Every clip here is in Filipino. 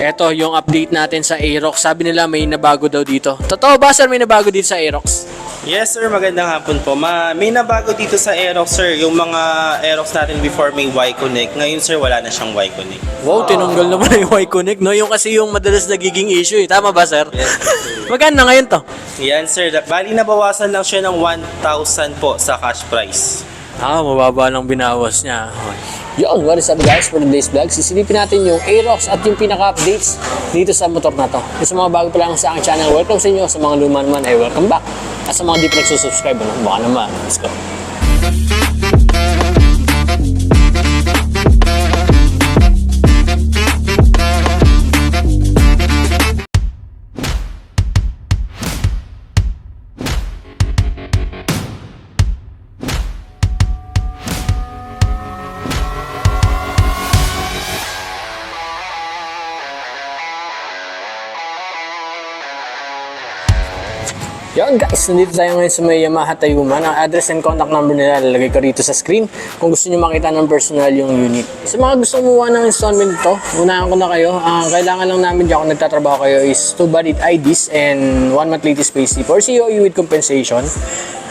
Eto yung update natin sa Aerox. Sabi nila may nabago daw dito. Totoo ba sir, may nabago dito sa Aerox? Yes sir, magandang hapon po. May nabago dito sa Aerox sir, yung mga Aerox natin before may Y-Connect. Ngayon sir, wala na siyang Y-Connect. Wow, tinanggal naman yung Y-Connect, no? Yung kasi yung madalas nagiging issue, eh. Tama ba, sir? Yes, Magkano na ngayon to? Yan sir, bali nabawasan lang siya ng 1,000 po sa cash price. Mababa lang binawas niya. Yun, what is up guys for today's vlog? Sisilipin natin yung Aerox at yung pinaka-updates dito sa motor na to. Kung sa mga bago pa lang sa aking channel, welcome sa inyo. Sa mga luma naman, ay welcome back. At sa mga di pa nagsusubscribe, baka naman. Let's go. Yun guys, nandito tayo ngayon sa may Yamaha Tayuman. Ang address and contact number nila lalagay ko rito sa screen kung gusto nyo makita ng personal yung unit. Sa mga gusto kumuha ng installment nito, unahan ko na kayo. Kailangan lang namin dyan kung nagtatrabaho kayo is 2 valid IDs and 1 month latest payslip or COE with compensation.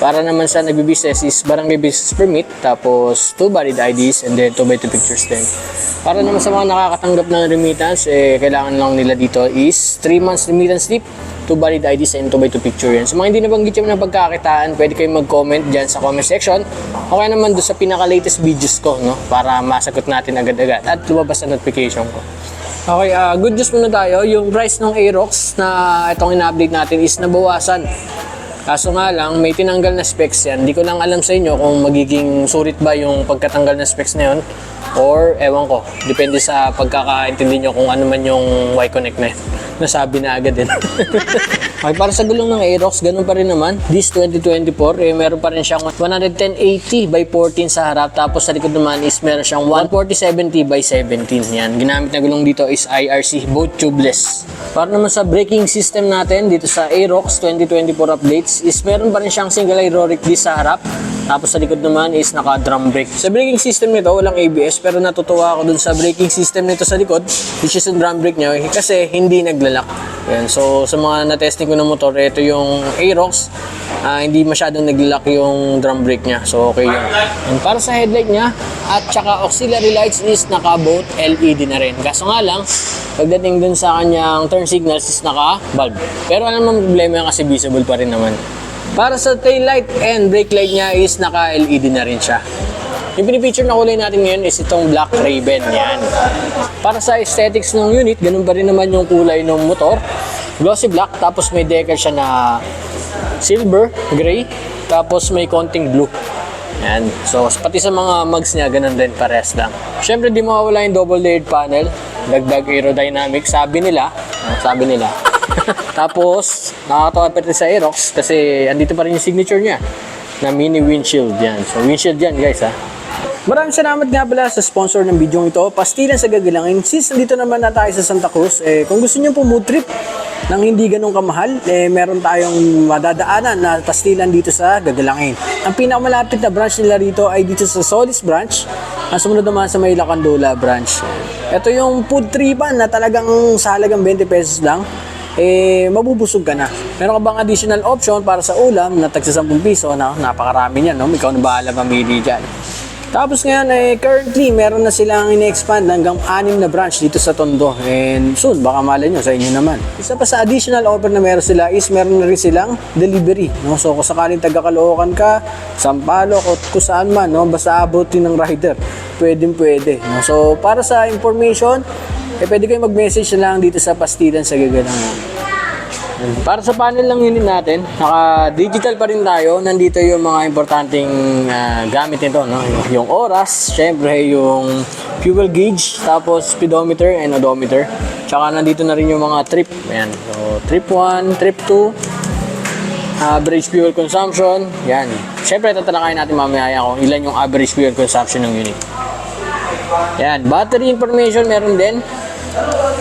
Para naman sa nagbi-business is barangay business permit, tapos 2 valid IDs and then 2x2 pictures din. Para naman sa mga nakakatanggap ng remittance, kailangan lang nila dito is 3 months remittance slip, 2 valid IDs and 2x2 picture yan. So mga hindi nabanggit yung ng pagkakitaan, pwede kayong mag-comment dyan sa comment section o kaya naman doon sa pinaka-latest videos ko, no? Para masagot natin agad-agad at lumabas na notification ko. Okay, good news muna tayo. Yung price ng Aerox na itong ina-update natin is nabawasan. Kaso nga lang, may tinanggal na specs yan. Hindi ko lang alam sa inyo kung magiging sulit ba yung pagkatanggal na specs na yun or ewan ko. Depende sa pagkakaintindi nyo kung ano man yung Y-Connect na yun. Nasabi na agad din. Okay, para sa gulong ng Aerox, ganun pa rin naman. This 2024, meron pa rin siyang 11080 by 14 sa harap. Tapos sa likod naman is meron siyang 14070 by 17. Yan, ginamit na gulong dito is IRC, both tubeless. Para naman sa braking system natin dito sa Aerox 2024 updates is meron pa rin siyang single hydraulic disc sa harap. Tapos sa likod naman is naka-drum brake. Sa braking system nito, walang ABS, pero natutuwa ako dun sa braking system nito sa likod, which is yung drum brake niya, kasi hindi naglalak. Yan. So sa mga na-testing ko ng motor, ito yung Aerox, hindi masyadong naglalak yung drum brake niya. So okay yun. And para sa headlight niya at saka auxiliary lights is naka-both LED na rin. Kaso nga lang, pagdating dun sa kanyang turn signals is naka-bulb. Pero alam mo problema yan kasi visible pa rin naman. Para sa tail light and brake light niya is naka-LED na rin siya. Yung pinipicture na kulay natin ngayon is itong Black Raven. Yan. Para sa aesthetics ng unit, ganun pa rin naman yung kulay ng motor. Glossy black, tapos may decal siya na silver, gray, tapos may konting blue. Yan. So, pati sa mga mugs niya, ganun din, pares lang. Siyempre, di mawawala yung double layered panel. Dagdag aerodynamic, sabi nila. Tapos, nakakatawa pa rin sa Aerox kasi andito pa rin yung signature niya na mini windshield yan. So, windshield yan guys ha. Maraming salamat nga pala sa sponsor ng video ito, Pastilan sa Gagalangin. Since nandito naman na tayo sa Santa Cruz, kung gusto niyo po mood trip nang hindi ganun kamahal, meron tayong madadaanan na pastilan dito sa Gagalangin. Ang pinakamalapit na branch nila rito ay dito sa Solis branch. Ang sumunod naman sa may Lacandola branch. Ito yung food tripan na talagang sa halagang 20 pesos lang. Mabubusog ka na. Meron ka bang additional option para sa ulam na tagsa 10 piso? Napakarami niyan, no? Ikaw na bahala mamili dyan. Tapos ngayon, currently, meron na silang ine-expand hanggang 6 na branch dito sa Tondo. And soon, baka malay nyo sa inyo naman. Isa pa sa additional offer na meron sila is meron na rin silang delivery. No? So kung sakaling taga-Caloocan ka, Sampaloc, o kung saan man, no? Basta abutin ng rider, pwede. No? So para sa information, pwede kayo mag-message na lang dito sa Pastilan sa Gagalangin. Para sa panel ng unit natin, naka-digital pa rin tayo. Nandito yung mga importanteng gamit nito, no? Yung oras, syempre yung fuel gauge, tapos speedometer and odometer. Tsaka nandito na rin yung mga trip. Ayan. So, trip 1, trip 2, average fuel consumption. Yan. Syempre, tatalakayin natin mamaya kung ilan yung average fuel consumption ng unit. Yan. Battery information meron din.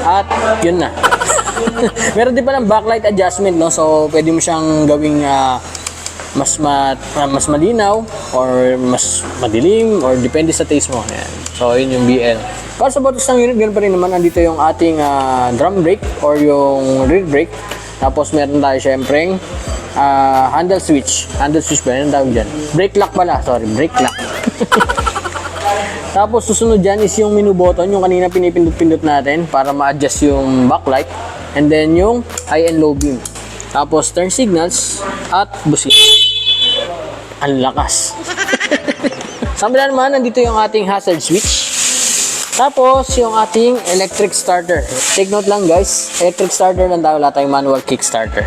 At yun na. Meron din palang backlight adjustment, no? So pwede mo siyang gawing mas malinaw or mas madilim or depende sa taste mo. Ayan. So yun yung BL. Para sa buttons ng unit, ganoon pa rin naman, andito yung ating drum brake or yung rear brake. Tapos meron tayo syempreng handle switch. Handle switch ba? Anong tawag dyan? Brake lock pala. Sorry, brake lock. Tapos susunod dyan is yung menu button, yung kanina pinipindot-pindot natin para ma-adjust yung backlight. And then yung high and low beam. Tapos turn signals at busit. Ang lakas. Sa kabila naman, nandito yung ating hazard switch. Tapos, yung ating electric starter. Take note lang guys, electric starter lang tayo, wala tayong manual kickstarter.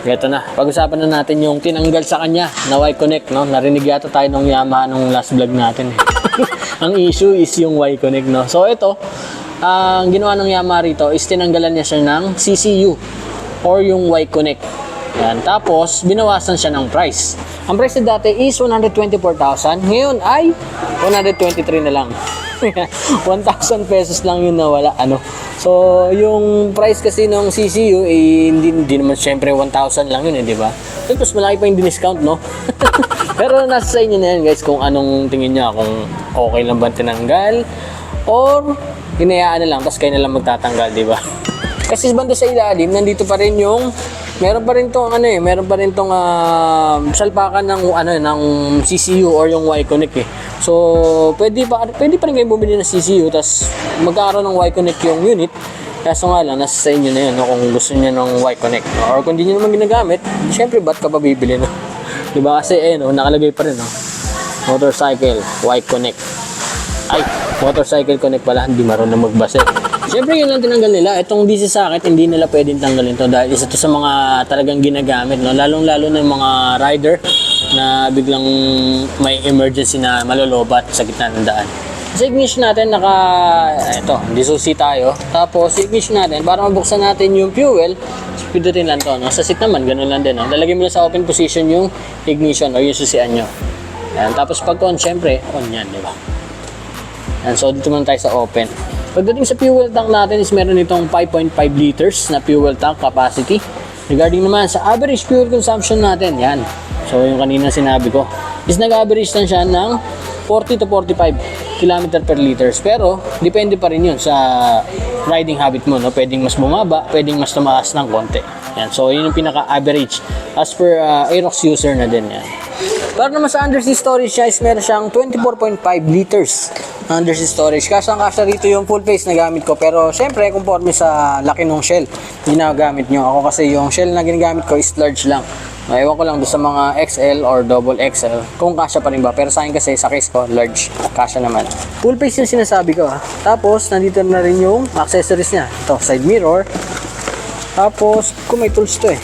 Ito na, pag-usapan na natin yung tinanggal sa kanya na Y-Connect, no? Narinig yata tayo nung Yamaha nung last vlog natin. Ang issue is yung Y-Connect, no? So ito, ang ginawa ng Yamaha rito is tinanggalan niya siya ng CCU or yung Y-Connect. Yan. Tapos, binawasan siya ng price. Ang price na dati is 124,000. Ngayon ay 123 na lang. 1,000 pesos lang yun nawala. So, yung price kasi ng CCU, hindi naman syempre 1,000 lang yun, di ba? Tapos malaki pa yung diniscount, no? Pero nasa sa inyo na yan, guys, kung anong tingin niya, kung okay lang ba tinanggal, or hinayaan na lang, tapos kayo na lang magtatanggal, di ba? Kasi banda sa ilalim, nandito pa rin yung meron pa rin tong salpakan ng CCU or yung Y-Connect eh. So, pwede pa rin kayo bumili ng CCU tas magkakaroon ng Y-Connect yung unit. Kaso nga lang, nasa sa inyo na yun, no, kung gusto niyo ng Y-Connect. No? Or kung hindi niyo naman ginagamit, syempre ba't ka pa bibili, no? Diba kasi, nakalagay pa rin, no? Motorcycle, Y-Connect. Ay, motorcycle connect pala, hindi marunong magbasa. Siyempre yun lang tinanggal nila. Itong DC socket, hindi nila pwedeng tanggalin to dahil isa to sa mga talagang ginagamit, no? Lalong-lalo na yung mga rider na biglang may emergency na malolobat sa gitna ng daan. Sa ignition natin, hindi susi tayo. Tapos, sa ignition natin, para mabuksan natin yung fuel, pindutin lang to, no? Sa seat naman, ganun lang din, no? Lalagyan mo lang sa open position yung ignition o yung susian nyo. Yan. Tapos, pag on, syempre, on yan, di ba? Yan. So, dito muna tayo sa open. Pagdating sa fuel tank natin is meron itong 5.5 liters na fuel tank capacity. Regarding naman sa average fuel consumption natin, yan. So, yung kanina sinabi ko, is nag-average lang siya ng 40 to 45 km per liters. Pero, depende pa rin yun sa riding habit mo, no? Pwedeng mas bumaba, pwedeng mas tumaas ng konti. Yan. So, yun yung pinaka-average as per Aerox user na din. Yan. Para naman sa undersea storage siya is meron siyang 24.5 liters na undersea storage. Kasang-kasa rito yung full face na gamit ko. Pero syempre, conforme sa laki ng shell ginagamit nyo. Ako kasi yung shell na ginagamit ko is large lang. Ewan ko lang doon sa mga XL or double XL kung kasya pa rin ba. Pero sa akin kasi sa case ko, large. Kasya naman. Full face yung sinasabi ko. Tapos, nandito na rin yung accessories niya. Ito, side mirror. Tapos, kung may tools to eh.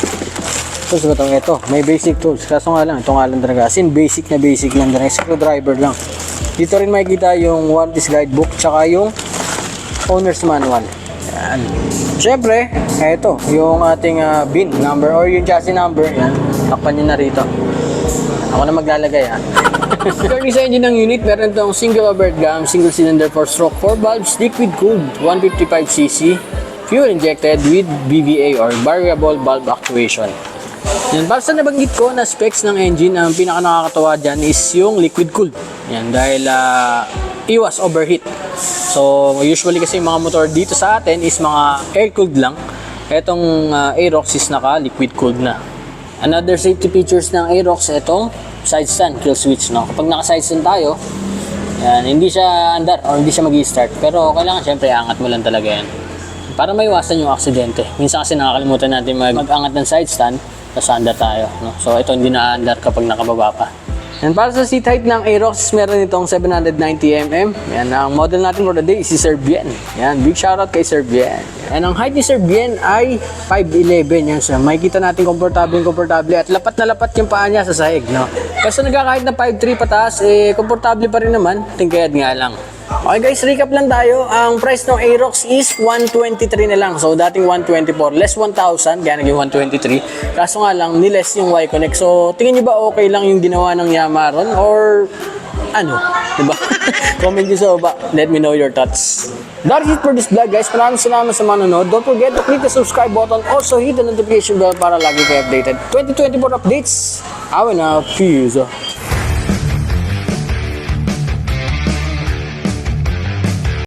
Tools ba ito? May basic tools. Kaso nga lang, ito nga lang talaga. As in, basic lang talaga. Screwdriver lang. Dito rin makikita yung warranty guidebook tsaka yung owner's manual. Yan. Siyempre, ito, yung ating bin number or yung chassis number. Yan. Takpan nyo na rito. Ako na maglalagay ha. Regarding sa engine ng unit, meron itong single overhead cam, single cylinder 4-stroke 4 valves, liquid cooled 155cc, fuel injected with BVA or variable valve actuation. Yan, para sa nabanggit ko na specs ng engine, ang pinaka nakakatawa dyan is yung liquid cooled. Yan, dahil iwas overheat. So, usually kasi yung mga motor dito sa atin is mga air cooled lang. Etong Aerox is naka liquid cooled na. Another safety features ng Aerox, itong side stand kill switch, no? Kapag naka side stand tayo, yan, hindi siya andar or hindi siya mag-start. Pero kailangan syempre angat mo lang talaga yan. Para maiwasan yung aksidente. Minsan kasi nakakalimutan natin mag-angat ng side stand, tapos andar tayo, no? So ito hindi na andar kapag nakababa pa. And para sa seat height ng Aerox, meron itong 790mm. Yan, ang model natin for the day is si Sir Bien. Yan, big shoutout kay Sir Bien. And ang height ni Sir Bien ay 5'11". Yan, so makikita natin komportable at lapat na lapat yung paa niya sa sahig, no? Kasi nagkakahit na 5'3" pataas, komportable pa rin naman, tingkayad nga lang. Okay guys, recap lang tayo. Ang price ng Aerox is 123 na lang. So dating 124, less 1,000, kaya naging 123. Kaso nga lang, niless yung Y-Connect. So tingin nyo ba okay lang yung ginawa ng Yamaha ron? Or ano? Diba? Comment nyo sa baba. Let me know your thoughts. That's it for this vlog guys. Maraming salamat sa manonood. Don't forget to click the subscribe button. Also hit the notification bell para lagi kayo updated. 2024 updates. I will now. Peace.